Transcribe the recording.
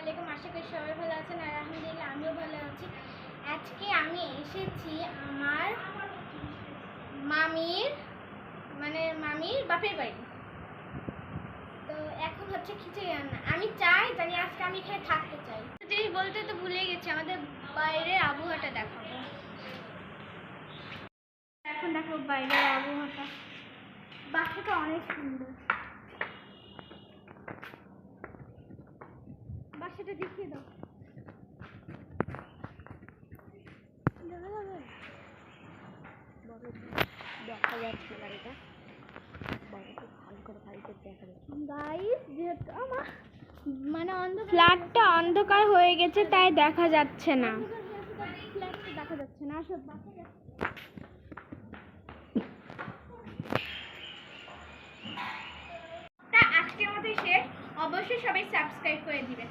আলাইকুম, আশা করি সবাই ভালো আছেন। আর আলহামদুলিল্লাহ আমিও ভালো আছি। আজকে আমি এসেছি আমার মামির বাপের বাড়ি। তো এখন হচ্ছে খিচুড়ি রান্না। আমি জানি আজকে আমি এখানে থাকতে চাই। জিনিস বলতে তো ভুলে গেছি, আমাদের বাইরের আবহাওয়াটা দেখাবো। এখন দেখো বাইরের আবহাওয়াটা, বাসাটা অনেক সুন্দর। বাসাটা দেখিয়ে দাও। দেখা যাচ্ছে বাড়িটা, বাড়িটা ভালো করে দেখা যাচ্ছে গাইস। যেহেতু আমার ফ্ল্যাটটা অন্ধকার হয়ে গেছে তাই দেখা যাচ্ছে না। ফ্ল্যাটটা দেখা যাচ্ছে না। আসো আজকের মতো শেষ। অবশ্যই সবাই সাবস্ক্রাইব করে দিবেন।